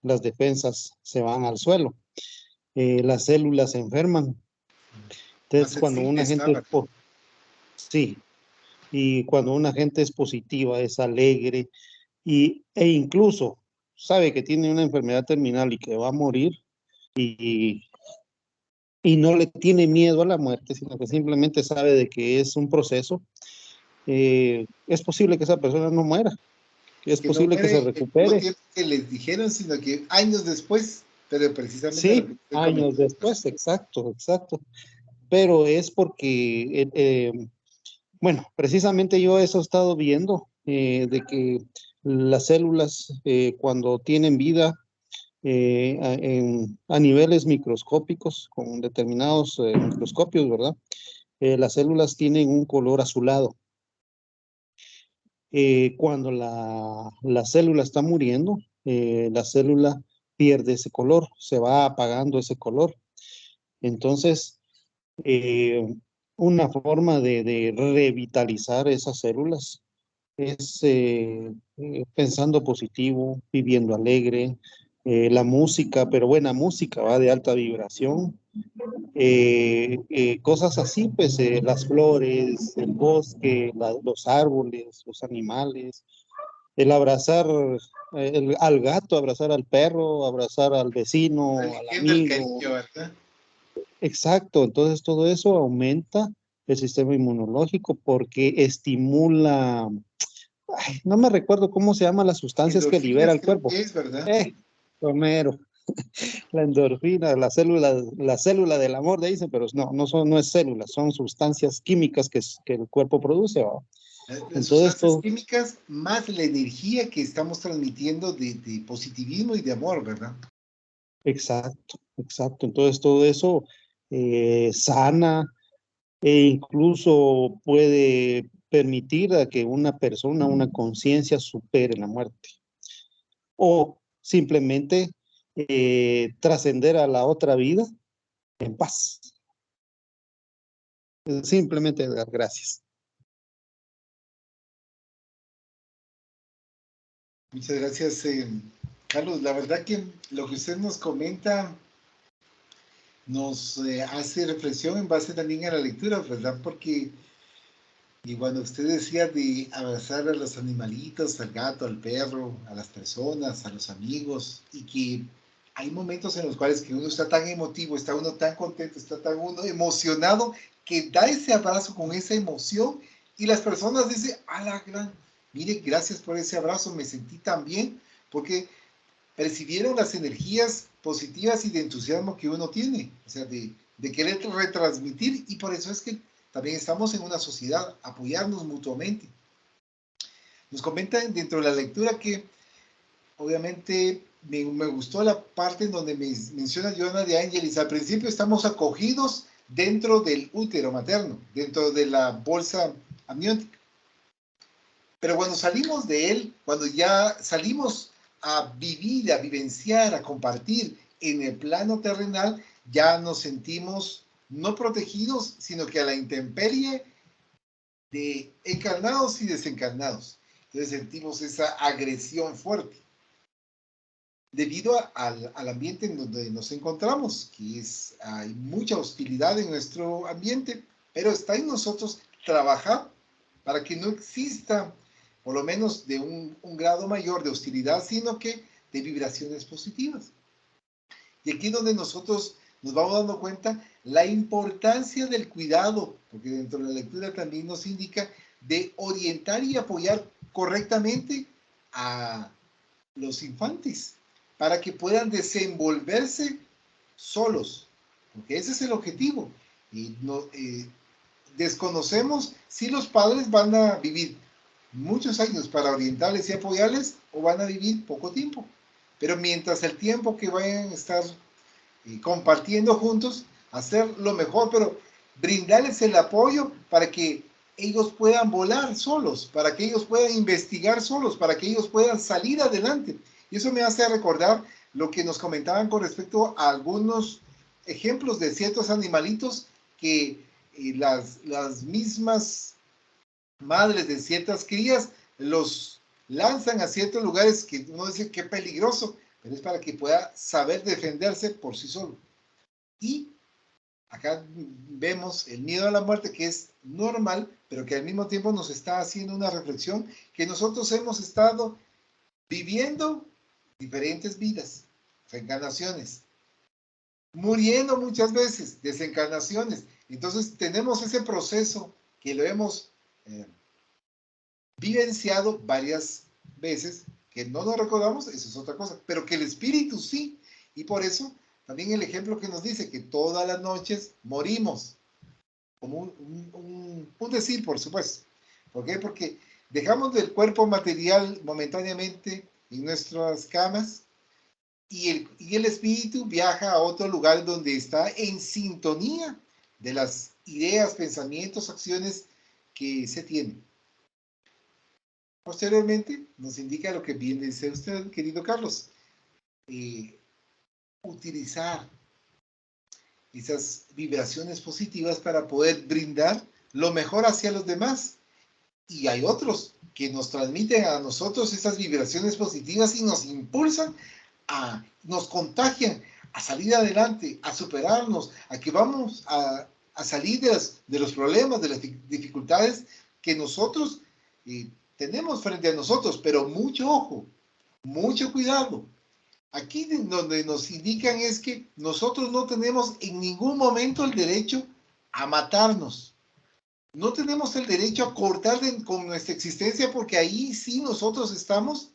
las defensas se van al suelo, las células se enferman. Más Entonces, cuando sensible una está, gente, ¿verdad? sí, y cuando una gente es positiva, es alegre, e incluso sabe que tiene una enfermedad terminal y que va a morir, y, y no le tiene miedo a la muerte, sino que simplemente sabe de que es un proceso, es posible que esa persona no muera, es Que no posible que se muere el mismo recupere. tiempo que les dijeron, sino que años después, pero precisamente lo Sí, que usted años comentó. después, exacto, exacto. Pero es porque, bueno, precisamente yo eso he estado viendo, de que las células cuando tienen vida a niveles microscópicos, con determinados microscopios, ¿verdad? Las células tienen un color azulado. Cuando la célula está muriendo, la célula pierde ese color, se va apagando ese color. Entonces, eh, una forma de revitalizar esas células es pensando positivo, viviendo alegre, la música, pero buena música, va de alta vibración, cosas así, pues las flores, el bosque, los árboles, los animales, el abrazar al gato, abrazar al perro, abrazar al vecino, al Eligiendo el amigo. cariño, ¿verdad? Exacto, entonces todo eso aumenta el sistema inmunológico porque estimula, ay, no me recuerdo cómo se llaman las sustancias que libera Endorfinas el creo cuerpo. que es, ¿verdad? Eh, Romero, la endorfina, la célula del amor, le dicen, pero no, no es célula, son sustancias químicas que el cuerpo produce, ¿va? Las Entonces sustancias todo, químicas más la energía que estamos transmitiendo de positivismo y de amor, ¿verdad? exacto, exacto. Entonces todo eso sana e incluso puede permitir a que una persona, una conciencia supere la muerte o simplemente trascender a la otra vida en paz. Simplemente dar gracias. Muchas gracias, Carlos. La verdad que lo que usted nos comenta nos hace reflexión en base también a la lectura, ¿verdad? Porque y cuando usted decía de abrazar a los animalitos, al gato, al perro, a las personas, a los amigos, y que hay momentos en los cuales que uno está tan emotivo, está uno tan contento, está tan uno emocionado, que da ese abrazo con esa emoción y las personas dicen, a la gran, mire, gracias por ese abrazo, me sentí tan bien, porque percibieron las energías positivas y de entusiasmo que uno tiene, o sea, de querer retransmitir, y por eso es que también estamos en una sociedad, apoyarnos mutuamente. Nos comentan dentro de la lectura que obviamente me gustó la parte en donde menciona Joana de Ángelis. Al principio estamos acogidos dentro del útero materno, dentro de la bolsa amniótica. Pero cuando salimos de él, cuando ya salimos a vivir, a vivenciar, a compartir en el plano terrenal, ya nos sentimos no protegidos, sino que a la intemperie de encarnados y desencarnados. Entonces sentimos esa agresión fuerte debido al ambiente en donde nos encontramos, que hay mucha hostilidad en nuestro ambiente, pero está en nosotros trabajar para que no exista, por lo menos de un grado mayor de hostilidad, sino que de vibraciones positivas. Y aquí es donde nosotros nos vamos dando cuenta la importancia del cuidado, porque dentro de la lectura también nos indica de orientar y apoyar correctamente a los infantes, para que puedan desenvolverse solos, porque ese es el objetivo. Y no, desconocemos si los padres van a vivir muchos años para orientarles y apoyarles o van a vivir poco tiempo. Pero mientras el tiempo que vayan a estar compartiendo juntos, hacer lo mejor, pero brindarles el apoyo para que ellos puedan volar solos, para que ellos puedan investigar solos, para que ellos puedan salir adelante. Y eso me hace recordar lo que nos comentaban con respecto a algunos ejemplos de ciertos animalitos que las mismas madres de ciertas crías los lanzan a ciertos lugares que uno dice que peligroso, pero es para que pueda saber defenderse por sí solo. Y acá vemos el miedo a la muerte, que es normal, pero que al mismo tiempo nos está haciendo una reflexión que nosotros hemos estado viviendo diferentes vidas, reencarnaciones, muriendo muchas veces, desencarnaciones. Entonces tenemos ese proceso que lo hemos vivenciado varias veces, que no nos recordamos, eso es otra cosa, pero que el espíritu sí. Y por eso también el ejemplo que nos dice que todas las noches morimos, como un decir, por supuesto. ¿Por qué? Porque dejamos del cuerpo material momentáneamente en nuestras camas y el espíritu viaja a otro lugar donde está en sintonía de las ideas, pensamientos, acciones que se tienen. Posteriormente nos indica lo que bien dice usted, querido Carlos, utilizar esas vibraciones positivas para poder brindar lo mejor hacia los demás. Y hay otros que nos transmiten a nosotros esas vibraciones positivas y nos impulsan, nos contagian a salir adelante, a superarnos, a que vamos a salir de los problemas, de las dificultades que nosotros tenemos frente a nosotros, pero mucho ojo, mucho cuidado. Aquí donde nos indican es que nosotros no tenemos en ningún momento el derecho a matarnos. No tenemos el derecho a cortar con nuestra existencia, porque ahí sí nosotros estamos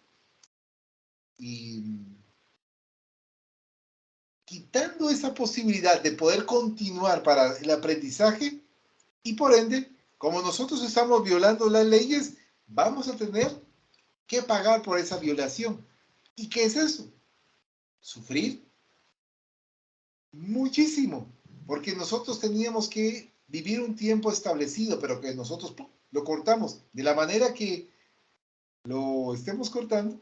quitando esa posibilidad de poder continuar para el aprendizaje, y por ende, como nosotros estamos violando las leyes, vamos a tener que pagar por esa violación. ¿Y qué es eso? Sufrir muchísimo, porque nosotros teníamos que vivir un tiempo establecido, pero que nosotros lo cortamos de la manera que lo estemos cortando,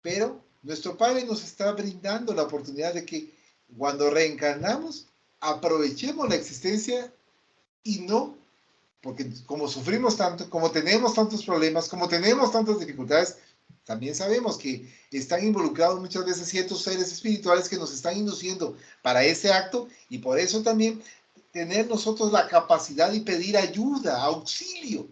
pero nuestro Padre nos está brindando la oportunidad de que cuando reencarnamos, aprovechemos la existencia y no, porque como sufrimos tanto, como tenemos tantos problemas, como tenemos tantas dificultades, también sabemos que están involucrados muchas veces ciertos seres espirituales que nos están induciendo para ese acto, y por eso también tener nosotros la capacidad y pedir ayuda, auxilio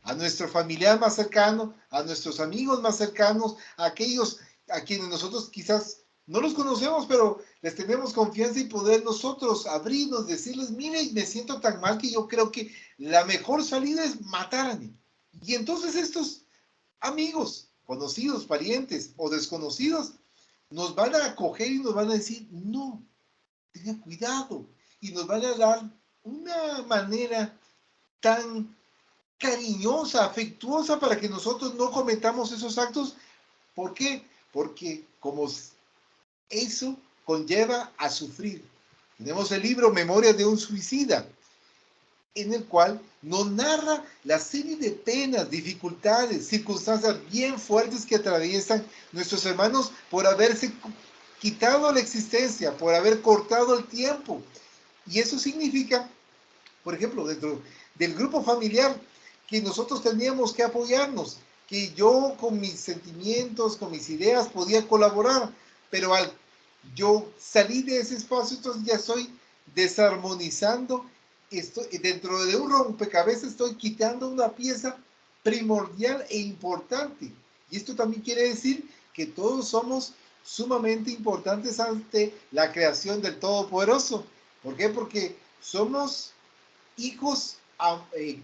a nuestro familiar más cercano, a nuestros amigos más cercanos, a aquellos a quienes nosotros quizás No los conocemos, pero les tenemos confianza y poder nosotros abrirnos, decirles, mire, me siento tan mal que yo creo que la mejor salida es matarme. Y entonces estos amigos, conocidos, parientes o desconocidos, nos van a acoger y nos van a decir, no, tenga cuidado. Y nos van a dar una manera tan cariñosa, afectuosa para que nosotros no cometamos esos actos. ¿Por qué? Porque como eso conlleva a sufrir. Tenemos el libro Memorias de un suicida, en el cual nos narra la serie de penas, dificultades, circunstancias bien fuertes que atraviesan nuestros hermanos por haberse quitado la existencia, por haber cortado el tiempo. Y eso significa, por ejemplo, dentro del grupo familiar, que nosotros teníamos que apoyarnos, que yo con mis sentimientos, con mis ideas podía colaborar, pero al yo salí de ese espacio, entonces ya estoy desarmonizando, dentro de un rompecabezas estoy quitando una pieza primordial e importante. Y esto también quiere decir que todos somos sumamente importantes ante la creación del Todopoderoso. ¿Por qué? Porque somos hijos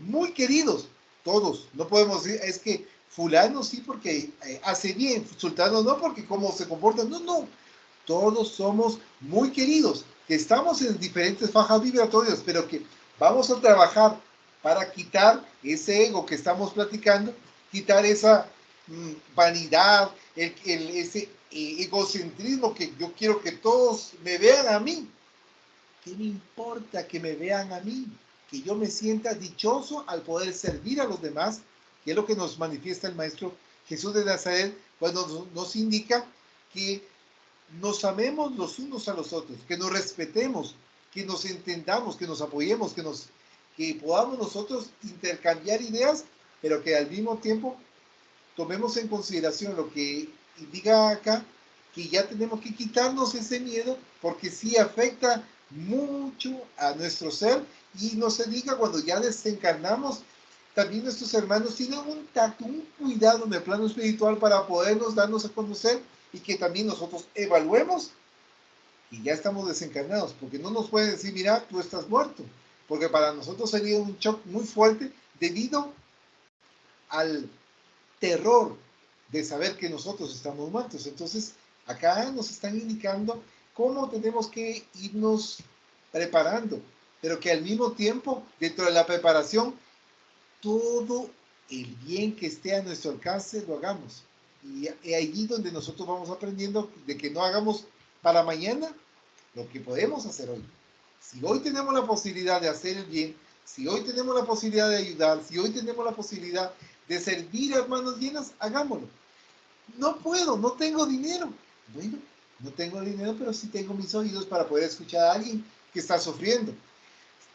muy queridos, todos. No podemos decir, es que fulano sí porque hace bien, sultano no porque cómo se comporta. No, no. Todos somos muy queridos, que estamos en diferentes fajas vibratorias, pero que vamos a trabajar para quitar ese ego que estamos platicando, quitar esa vanidad, ese egocentrismo que yo quiero que todos me vean a mí. ¿Qué me importa que me vean a mí? Que yo me sienta dichoso al poder servir a los demás, que es lo que nos manifiesta el Maestro Jesús de Nazaret cuando nos indica que nos amemos los unos a los otros, que nos respetemos, que nos entendamos, que nos apoyemos, que podamos nosotros intercambiar ideas, pero que al mismo tiempo tomemos en consideración lo que diga acá, que ya tenemos que quitarnos ese miedo, porque sí afecta mucho a nuestro ser, y no se diga cuando ya desencarnamos, también nuestros hermanos tienen un tacto, un cuidado en el plano espiritual para podernos darnos a conocer y que también nosotros evaluemos y ya estamos desencarnados, porque no nos pueden decir, mira, tú estás muerto, porque para nosotros sería un shock muy fuerte debido al terror de saber que nosotros estamos muertos. Entonces, acá nos están indicando cómo tenemos que irnos preparando, pero que al mismo tiempo, dentro de la preparación, todo el bien que esté a nuestro alcance lo hagamos. Y allí donde nosotros vamos aprendiendo de que no hagamos para mañana lo que podemos hacer hoy. Si hoy tenemos la posibilidad de hacer el bien, si hoy tenemos la posibilidad de ayudar, si hoy tenemos la posibilidad de servir a manos llenas, hagámoslo. No puedo, no tengo dinero. Bueno, no tengo dinero, pero sí tengo mis oídos para poder escuchar a alguien que está sufriendo.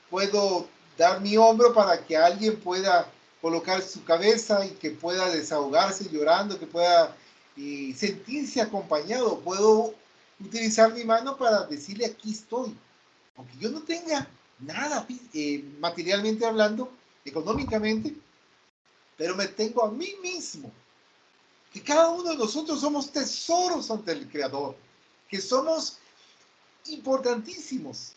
Puedo dar mi hombro para que alguien pueda colocar su cabeza y que pueda desahogarse llorando, que pueda sentirse acompañado. Puedo utilizar mi mano para decirle aquí estoy. Aunque yo no tenga nada materialmente hablando, económicamente, pero me tengo a mí mismo. Que cada uno de nosotros somos tesoros ante el Creador, que somos importantísimos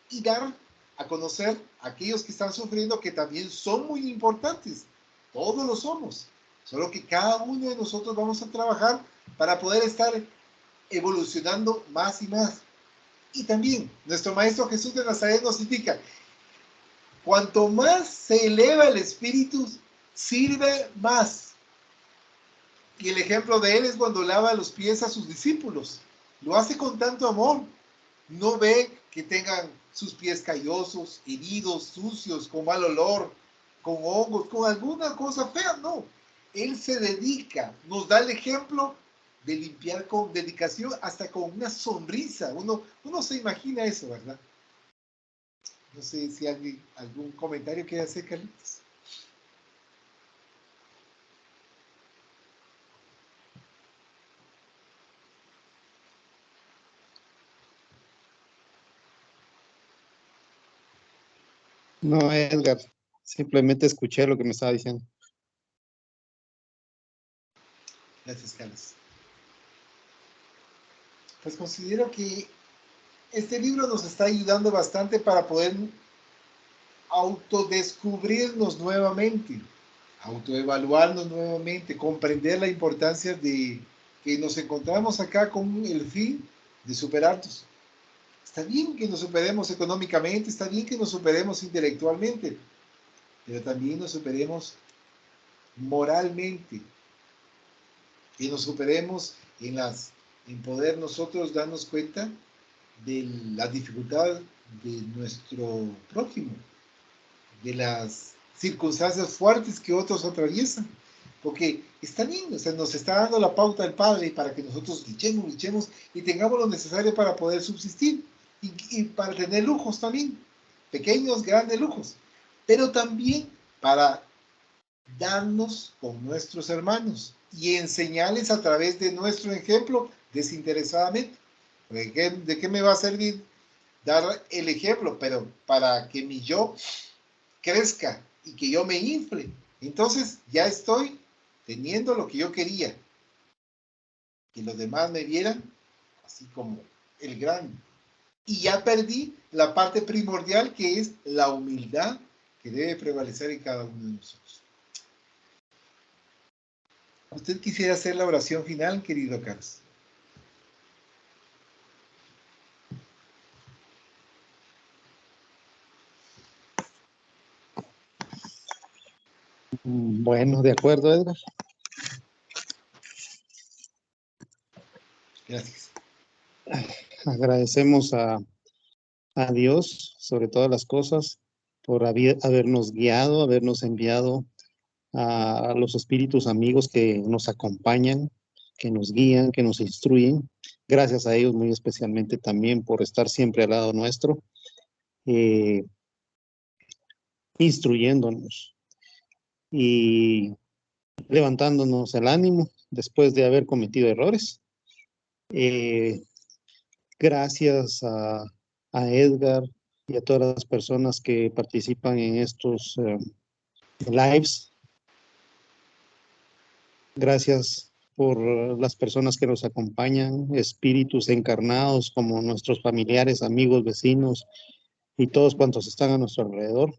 y dar a conocer a aquellos que están sufriendo que también son muy importantes. Todos lo somos. Solo que cada uno de nosotros vamos a trabajar para poder estar evolucionando más y más. Y también nuestro Maestro Jesús de Nazaret nos indica, cuanto más se eleva el espíritu, sirve más. Y el ejemplo de él es cuando lava los pies a sus discípulos. Lo hace con tanto amor. No ve que tengan sus pies callosos, heridos, sucios, con mal olor, con hongos, con alguna cosa fea. No. Él se dedica, nos da el ejemplo de limpiar con dedicación, hasta con una sonrisa. Uno se imagina eso, ¿verdad? No sé si alguien, algún comentario quiere hacer, Carlitos. No, Edgar, simplemente escuché lo que me estaba diciendo. Gracias, Carlos. Pues considero que este libro nos está ayudando bastante para poder autodescubrirnos nuevamente, autoevaluarnos nuevamente, comprender la importancia de que nos encontramos acá con el fin de superarnos. Está bien que nos superemos económicamente, está bien que nos superemos intelectualmente, pero también nos superemos moralmente, que nos superemos en poder nosotros darnos cuenta de la dificultad de nuestro prójimo, de las circunstancias fuertes que otros atraviesan. Porque está bien, o sea, nos está dando la pauta el Padre para que nosotros luchemos y tengamos lo necesario para poder subsistir y para tener lujos también, pequeños, grandes lujos, pero también para darnos con nuestros hermanos y enseñarles a través de nuestro ejemplo desinteresadamente. ¿De qué me va a servir dar el ejemplo? Pero para que mi yo crezca y que yo me infle. Entonces ya estoy teniendo lo que yo quería, que los demás me vieran así como el grande. Y ya perdí la parte primordial que es la humildad que debe prevalecer en cada uno de nosotros. ¿Usted quisiera hacer la oración final, querido Carlos? Bueno, de acuerdo, Edgar. Gracias. Agradecemos a Dios sobre todas las cosas por habernos guiado, habernos enviado a los espíritus amigos que nos acompañan, que nos guían, que nos instruyen. Gracias a ellos muy especialmente también por estar siempre al lado nuestro, instruyéndonos y levantándonos el ánimo después de haber cometido errores. Gracias a Edgar y a todas las personas que participan en estos lives. Gracias por las personas que nos acompañan, espíritus encarnados como nuestros familiares, amigos, vecinos y todos cuantos están a nuestro alrededor,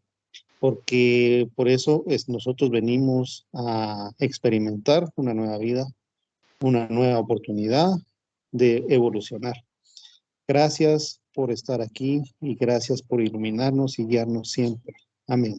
porque por eso nosotros venimos a experimentar una nueva vida, una nueva oportunidad de evolucionar. Gracias por estar aquí y gracias por iluminarnos y guiarnos siempre. Amén.